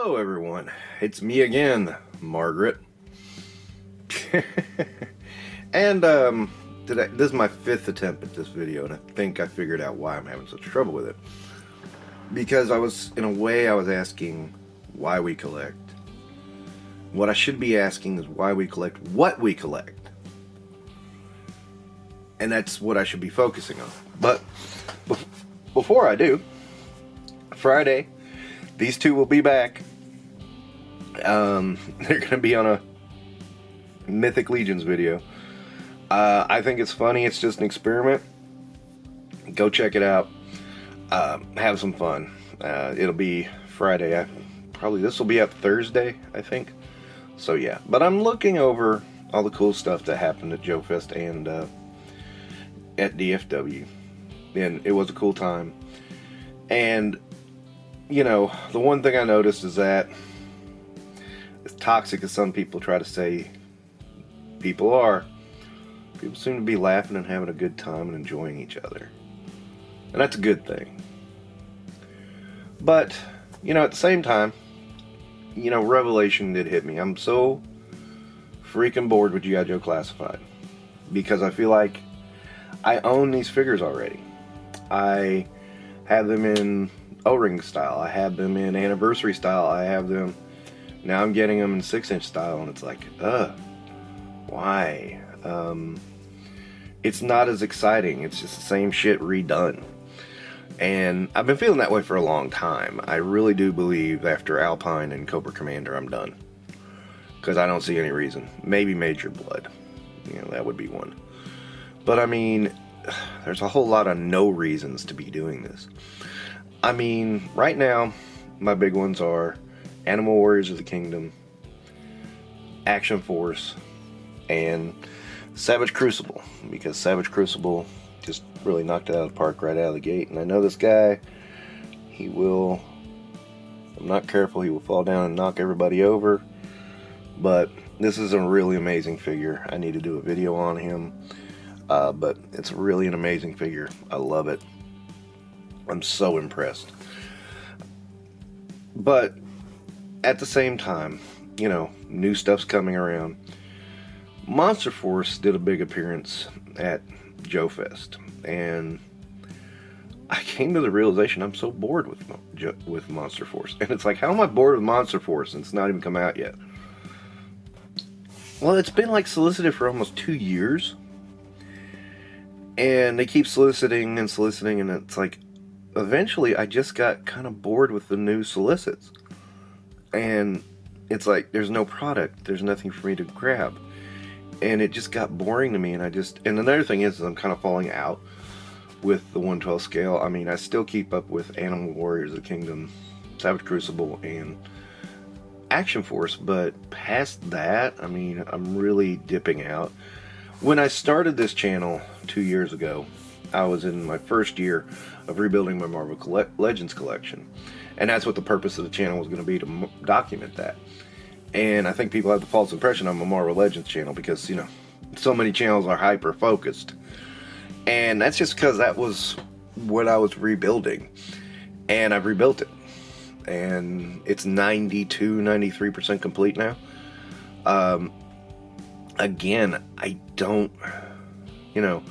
Hello everyone, it's me again, Margaret. And today, this is my 5th attempt at this video, and I think I figured out why I'm having such trouble with it. Because I was asking why we collect. What I should be asking is why we collect what we collect. And that's what I should be focusing on. But before I do, Friday, these two will be back. They're going to be on a Mythic Legions video. I think it's funny. It's just an experiment. Go check it out. Have some fun. It'll be Friday. This will be up Thursday, I think. So yeah. But I'm looking over all the cool stuff that happened at Joe Fest and at DFW. And it was a cool time. And you know, the one thing I noticed is that as toxic as some people try to say people are, people seem to be laughing and having a good time and enjoying each other. And that's a good thing. But, you know, at the same time, you know, Revelation did hit me. I'm so freaking bored with G.I. Joe Classified. Because I feel like I own these figures already. I have them in O-ring style, I have them in anniversary style, I have them, now I'm getting them in 6-inch style, and it's like, why? It's not as exciting, it's just the same shit redone. And I've been feeling that way for a long time. I really do believe after Alpine and Cobra Commander I'm done. Because I don't see any reason. Maybe Major Blood. You know, that would be one. But I mean, there's a whole lot of no reasons to be doing this. I mean, right now, my big ones are Animal Warriors of the Kingdom, Action Force, and Savage Crucible. Because Savage Crucible just really knocked it out of the park right out of the gate. And I know this guy, he will, if I'm not careful, he will fall down and knock everybody over. But this is a really amazing figure. I need to do a video on him. But it's really an amazing figure. I love it. I'm so impressed. But at the same time, you know, new stuff's coming around. Monster Force did a big appearance at Joe Fest, and I came to the realization I'm so bored with Monster Force. And it's like, how am I bored with Monster Force and it's not even come out yet? Well, it's been like solicited for almost 2 years. And they keep soliciting, and it's like, eventually I just got kind of bored with the new solicits. And it's like, there's no product, there's nothing for me to grab. And it just got boring to me, and another thing is I'm kind of falling out with the 1/12 scale. I mean, I still keep up with Animal Warriors of the Kingdom, Savage Crucible, and Action Force, but past that, I mean, I'm really dipping out. When I started this channel 2 years ago, I was in my first year of rebuilding my Marvel Legends collection. And that's what the purpose of the channel was going to be, to document that. And I think people have the false impression I'm a Marvel Legends channel because, you know, so many channels are hyper-focused. And that's just because that was what I was rebuilding. And I've rebuilt it. And it's 93% complete now. Again, I don't, you know,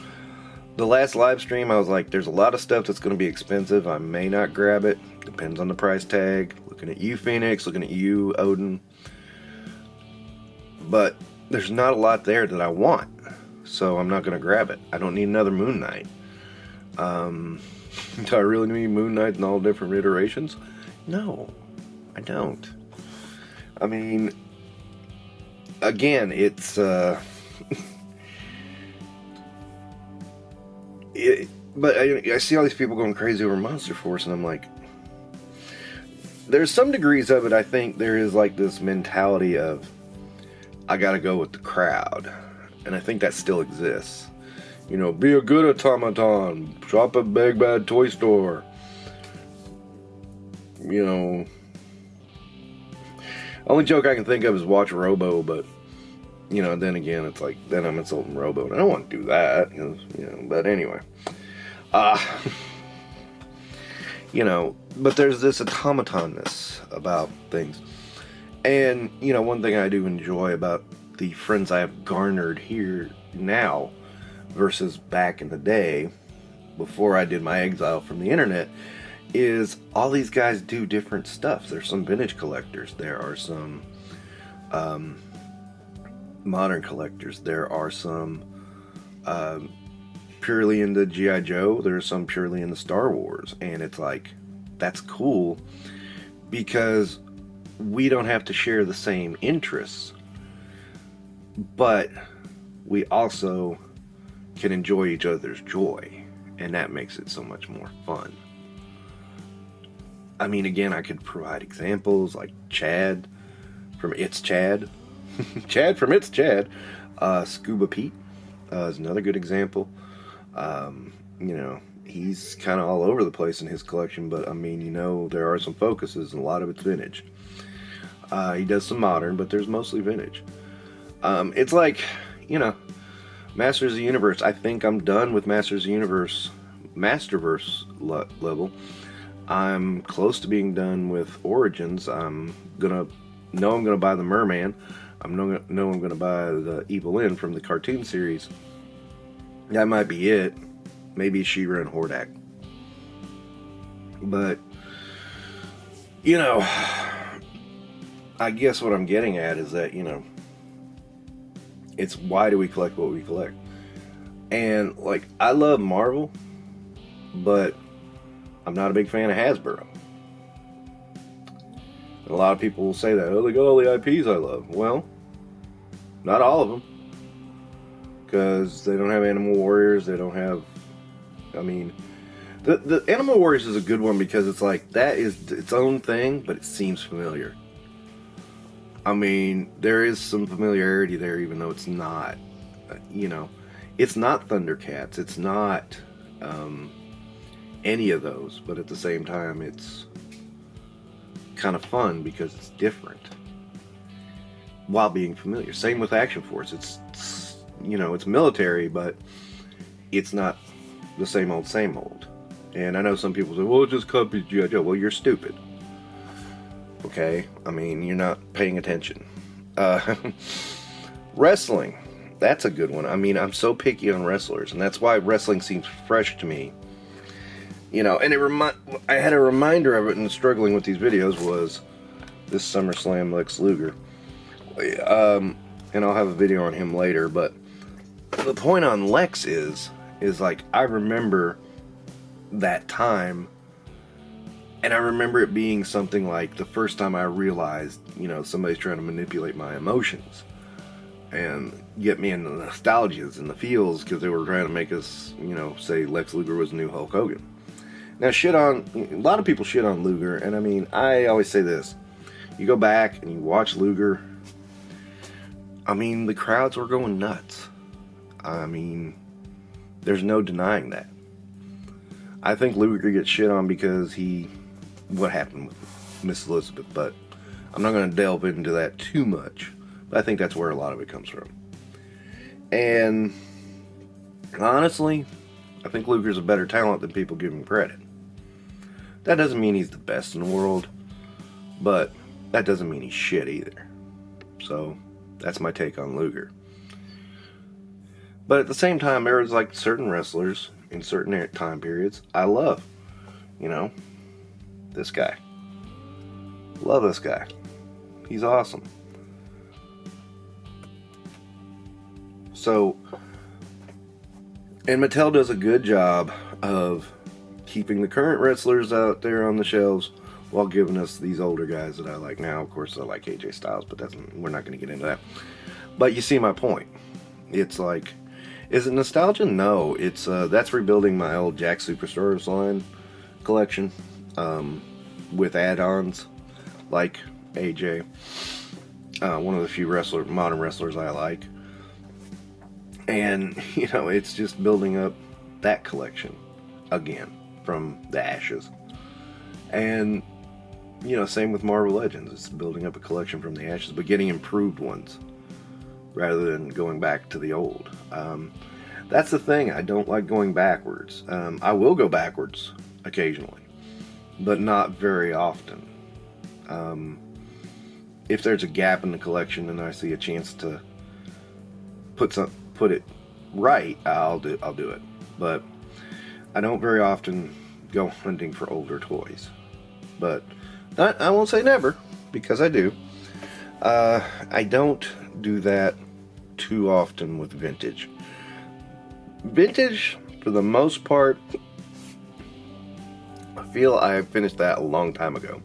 the last live stream I was like, there's a lot of stuff that's going to be expensive. I may not grab it. Depends on the price tag. Looking at you, Phoenix. Looking at you, Odin. But there's not a lot there that I want. So I'm not going to grab it. I don't need another Moon Knight. Do I really need Moon Knight in all different iterations? No, I don't. I mean, again, it's but I see all these people going crazy over Monster Force, and I'm like, there's some degrees of it. I think there is like this mentality of, I gotta go with the crowd, and I think that still exists. You know, be a good automaton, shop at Big Bad Toy Store. You know, only joke I can think of is watch Robo, but you know, then again, it's like, then I'm insulting Robo, and I don't want to do that, you know, but anyway. You know, But there's this automatonness about things. And, you know, one thing I do enjoy about the friends I have garnered here now versus back in the day, before I did my exile from the internet, is all these guys do different stuff. There's some vintage collectors. There are some modern collectors. There are some purely into G.I. Joe. There's some purely into Star Wars. And it's like, that's cool because we don't have to share the same interests, but we also can enjoy each other's joy, and that makes it so much more fun. I mean, again, I could provide examples like Chad from It's Chad. Chad from It's Chad. Scuba Pete is another good example. You know, he's kind of all over the place in his collection, but I mean, you know, there are some focuses, and a lot of it's vintage. He does some modern, but there's mostly vintage. It's like, you know, Masters of the Universe. I think I'm done with Masters of the Universe, Masterverse level. I'm close to being done with Origins. I'm gonna buy the Merman. I'm gonna buy the Evil End from the cartoon series. That might be it. Maybe She-Ra and Hordak. But, you know, I guess what I'm getting at is that, you know, it's why do we collect what we collect? And, like, I love Marvel, but I'm not a big fan of Hasbro. And a lot of people will say that, oh, they got all the IPs I love. Well, not all of them. Because they don't have Animal Warriors, they don't have, I mean, the Animal Warriors is a good one because it's like, that is its own thing, but it seems familiar. I mean, there is some familiarity there, even though it's not, you know, it's not Thundercats, it's not any of those, but at the same time, it's kind of fun because it's different while being familiar. Same with Action Force. It's you know, it's military, but it's not the same old, same old. And I know some people say, well, it just copies G.I. Joe. Well, you're stupid. Okay? I mean, you're not paying attention. Wrestling. That's a good one. I mean, I'm so picky on wrestlers, and that's why wrestling seems fresh to me. You know, and I had a reminder of it in struggling with these videos was this SummerSlam Lex Luger. And I'll have a video on him later, but the point on Lex is like, I remember that time, and I remember it being something like the first time I realized, you know, somebody's trying to manipulate my emotions and get me in the nostalgias and the feels because they were trying to make us, you know, say Lex Luger was the new Hulk Hogan. Now, a lot of people shit on Luger, and I mean, I always say this, you go back and you watch Luger, I mean, the crowds were going nuts. I mean, there's no denying that. I think Luger gets shit on because what happened with Miss Elizabeth, but I'm not going to delve into that too much. But I think that's where a lot of it comes from. And honestly, I think Luger's a better talent than people give him credit. That doesn't mean he's the best in the world, but that doesn't mean he's shit either. So that's my take on Luger. But at the same time, there was like certain wrestlers in certain time periods I love. You know, this guy. Love this guy. He's awesome. So, and Mattel does a good job of keeping the current wrestlers out there on the shelves while giving us these older guys that I like now. Of course, I like AJ Styles, but we're not going to get into that. But you see my point. It's like, is it nostalgia? No. It's that's rebuilding my old Jack Superstars line collection with add-ons like AJ. One of the few modern wrestlers I like. And, you know, it's just building up that collection again from the ashes. And, you know, same with Marvel Legends. It's building up a collection from the ashes, but getting improved ones rather than going back to the old. That's the thing. I don't like going backwards. I will go backwards occasionally. but not very often. If there's a gap in the collection and I see a chance to put it right, I'll do it. But I don't very often go hunting for older toys. But I won't say never, because I do. I don't do that too often with vintage. Vintage, for the most part, I feel I finished that a long time ago.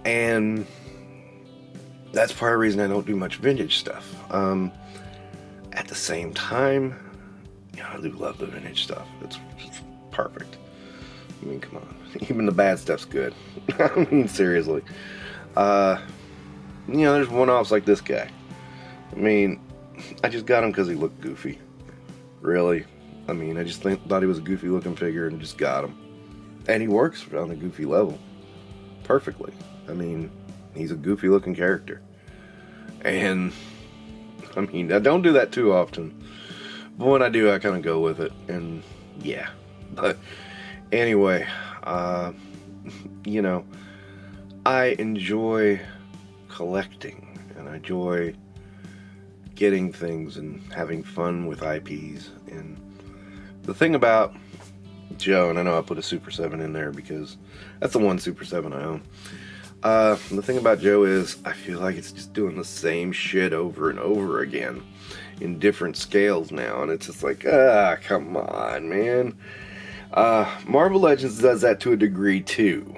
And that's part of the reason I don't do much vintage stuff. At the same time, I do love the vintage stuff. It's perfect. I mean, come on. Even the bad stuff's good. I mean, seriously. There's one-offs like this guy. I mean, I just got him because he looked goofy. Really. I mean, I just thought he was a goofy-looking figure and just got him. And he works on a goofy level. Perfectly. I mean, he's a goofy-looking character. And, I mean, I don't do that too often. But when I do, I kind of go with it. And, yeah. But, anyway, I enjoy collecting. And I enjoy getting things and having fun with IPs. And the thing about Joe, and I know I put a Super 7 in there because that's the one Super 7 I own. The thing about Joe is I feel like it's just doing the same shit over and over again in different scales now, and it's just like, come on, man. Marvel Legends does that to a degree too,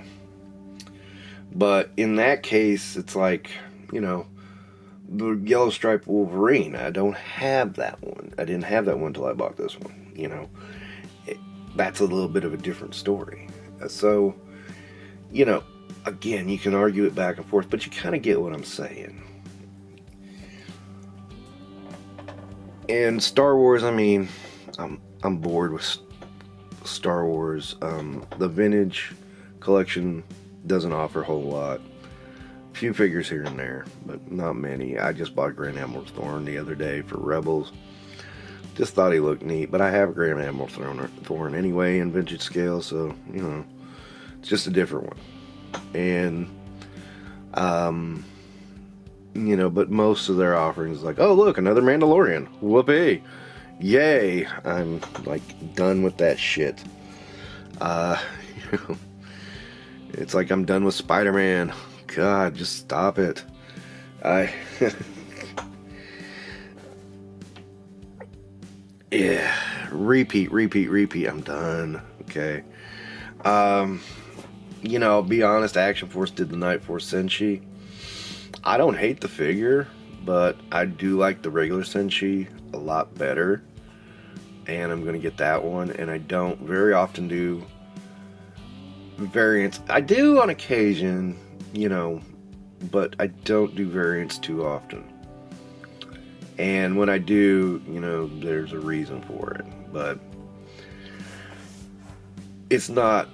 but in that case it's like, the Yellow Striped Wolverine. I don't have that one. I didn't have that one until I bought this one. That's a little bit of a different story. So, again, you can argue it back and forth, but you kind of get what I'm saying. And Star Wars, I mean, I'm bored with Star Wars. The vintage collection doesn't offer a whole lot. A few figures here and there, but not many. I just bought Grand Admiral Thrawn the other day for Rebels. Just thought he looked neat, but I have Grand Admiral Thrawn anyway in vintage scale, so, it's just a different one. And, but most of their offerings is like, oh, look, another Mandalorian. Whoopee. Yay. I'm, done with that shit. It's like I'm done with Spider-Man. God, just stop it. Yeah, repeat. I'm done. Okay. I'll be honest, Action Force did the Night Force Senshi. I don't hate the figure, but I do like the regular Senshi a lot better. And I'm going to get that one. And I don't very often do variants. I do on occasion, but I don't do variants too often. And when I do, there's a reason for it. But it's not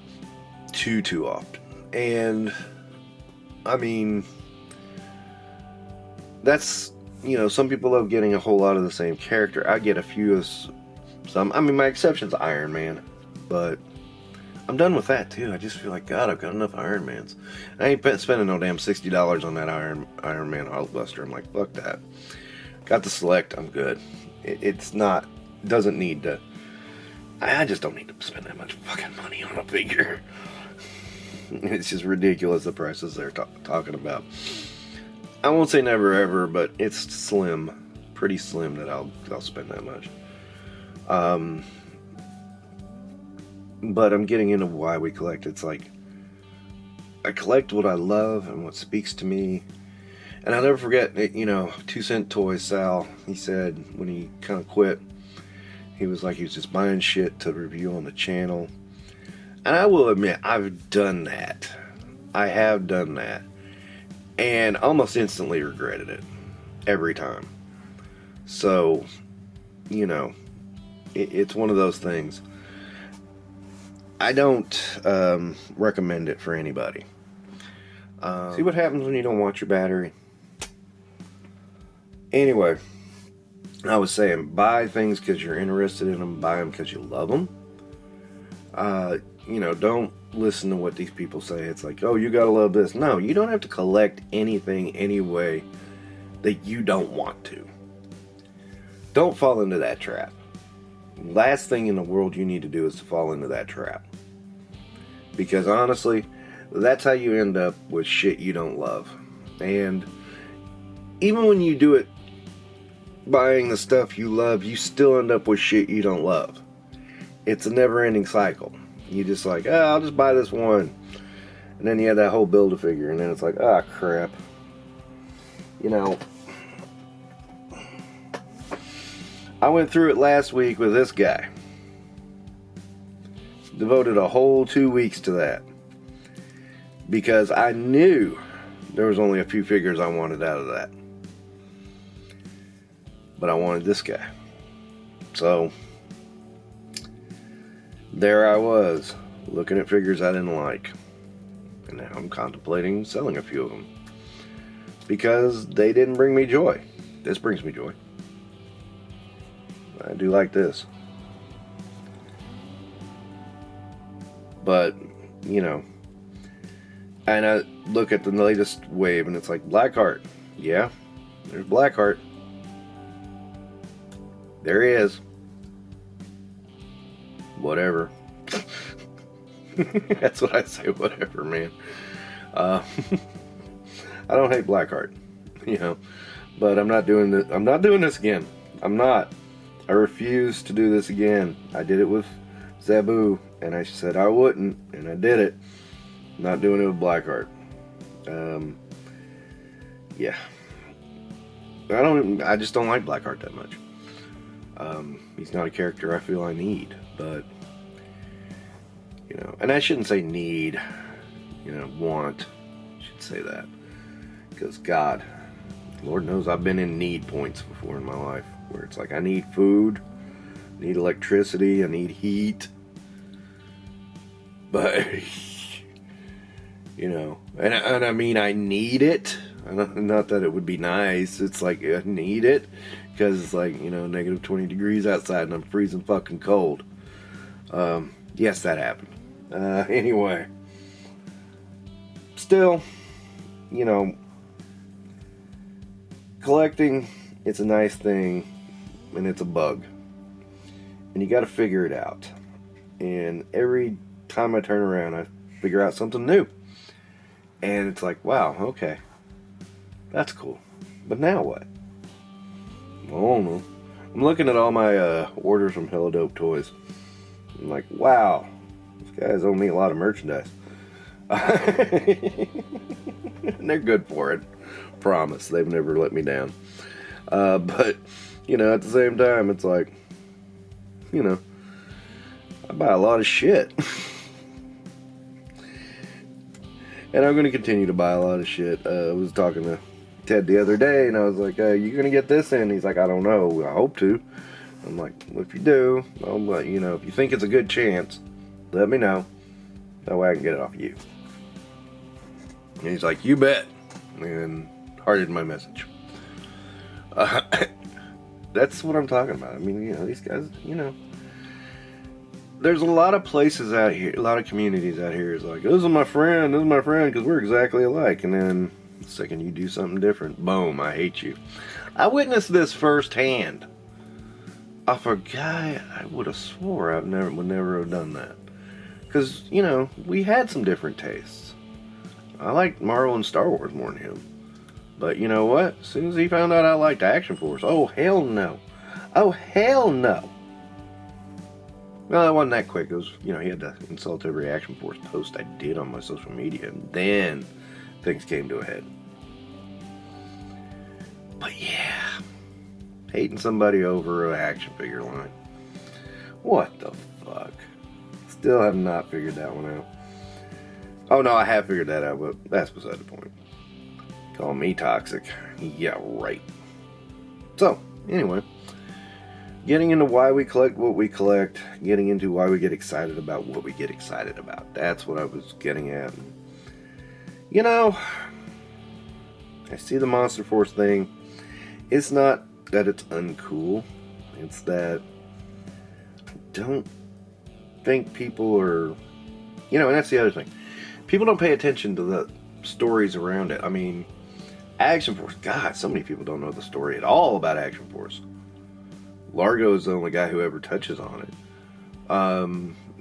too often. And I mean, that's, some people love getting a whole lot of the same character. I get a few of some. I mean, my exception's Iron Man, but I'm done with that too. I just feel like, God, I've got enough Iron Mans. I ain't spending no damn $60 on that Iron Man Hulkbuster. I'm like, fuck that. Got the select, I'm good. Doesn't need to. I just don't need to spend that much fucking money on a figure. It's just ridiculous, the prices they're talking about. I won't say never ever, but it's slim, pretty slim that I'll spend that much. But I'm getting into why we collect. It's like, I collect what I love and what speaks to me. And I'll never forget, 2 Cent Toys Sal, he said when he kind of quit, he was just buying shit to review on the channel. And I will admit, I've done that. I have done that. And almost instantly regretted it. Every time. So, it's one of those things. I don't recommend it for anybody. See what happens when you don't watch your battery? Anyway, I was saying, buy things because you're interested in them. Buy them because you love them. Don't listen to what these people say. It's like, oh, you gotta love this. No, you don't have to collect anything anyway that you don't want to. Don't fall into that trap. Last thing in the world you need to do is to fall into that trap. Because honestly, that's how you end up with shit you don't love. And even when you do it buying the stuff you love, you still end up with shit you don't love. It's a never-ending cycle. You just like, I'll just buy this one. And then you have that whole Build-A-Figure, and then it's like, crap. I went through it last week with this guy. Devoted a whole 2 weeks to that. Because I knew there was only a few figures I wanted out of that. But I wanted this guy. So there I was, looking at figures I didn't like. And now I'm contemplating selling a few of them. Because they didn't bring me joy. This brings me joy. I do like this. But, and I look at the latest wave and it's like Blackheart. Yeah, there's Blackheart. There he is. Whatever. That's what I say, whatever, man. I don't hate Blackheart, but I'm not doing this. I'm not doing this again. I'm not. I refuse to do this again. I did it with Zabu, and I said I wouldn't, and I did it. I'm not doing it with Blackheart. Yeah. I just don't like Blackheart that much. He's not a character I feel I need, but and I shouldn't say need, want. I should say that. Because God, Lord knows I've been in need points before in my life. Where it's like, I need food, I need electricity, I need heat. But, and I mean, I need it. Not that it would be nice. It's like, I need it. Because it's like, negative 20 degrees outside and I'm freezing fucking cold. Yes, that happened. Anyway. Still, collecting, it's a nice thing. And it's a bug. And you got to figure it out. And every time I turn around, I figure out something new. And it's like, wow, okay. That's cool. But now what? I don't know. I'm looking at all my orders from Hello Dope Toys. I'm like, wow, these guys owe me a lot of merchandise. And they're good for it. Promise. They've never let me down. But, at the same time, it's like, I buy a lot of shit. And I'm going to continue to buy a lot of shit. I was talking to Ted the other day, and I was like, you going to get this in? He's like, I don't know. I hope to. I'm like, well, if you do, I'll let you know. If you think it's a good chance, let me know. That way I can get it off you. And he's like, you bet. And hearted my message. That's what I'm talking about. I mean, these guys, there's a lot of places out here, a lot of communities out here is like, this is my friend, because we're exactly alike. And then the second you do something different, boom, I hate you. I witnessed this firsthand off a guy I would have swore would never have done that. Because, we had some different tastes. I liked Marvel and Star Wars more than him. But you know what? As soon as he found out I liked Action Force, oh hell no. Oh hell no. Well, it wasn't that quick. It was, he had to insult every Action Force post I did on my social media. And then things came to a head. But yeah. Hating somebody over an action figure line. What the fuck? Still have not figured that one out. Oh no, I have figured that out, but that's beside the point. Call me toxic. Yeah, right. So, anyway. Getting into why we collect what we collect. Getting into why we get excited about what we get excited about. That's what I was getting at. I see the Monster Force thing. It's not that it's uncool. It's that I don't think people are, you know, and that's the other thing. People don't pay attention to the stories around it. I mean, Action Force, God, so many people don't know the story at all about Action Force. Largo is the only guy who ever touches on it.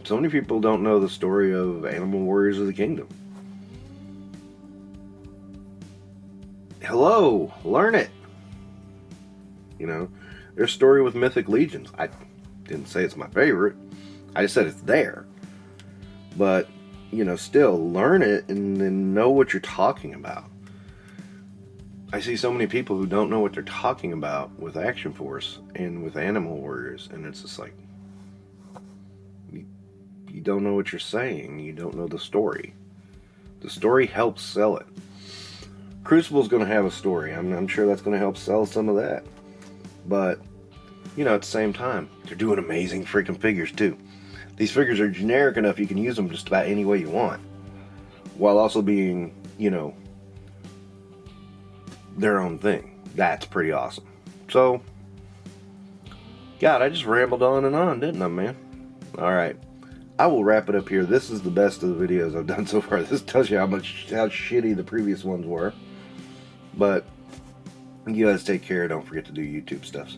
So many people don't know the story of Animal Warriors of the Kingdom. Hello, learn it. You know, there's a story with Mythic Legions. I didn't say it's my favorite. I just said it's there. But, you know, still, learn it and then know what you're talking about. I see so many people who don't know what they're talking about with Action Force and with Animal Warriors, and it's just like, you don't know what you're saying. You don't know the story. The story helps sell it. Crucible's going to have a story. I'm sure that's going to help sell some of that. But, you know, at the same time, they're doing amazing freaking figures too. These figures are generic enough you can use them just about any way you want, while also being, you know, their own thing. That's pretty awesome. So, God, I just rambled on and on, didn't I, man? Alright, I will wrap it up here. This is the best of the videos I've done so far. This tells you how shitty the previous ones were. But you guys take care. Don't forget to do YouTube stuff.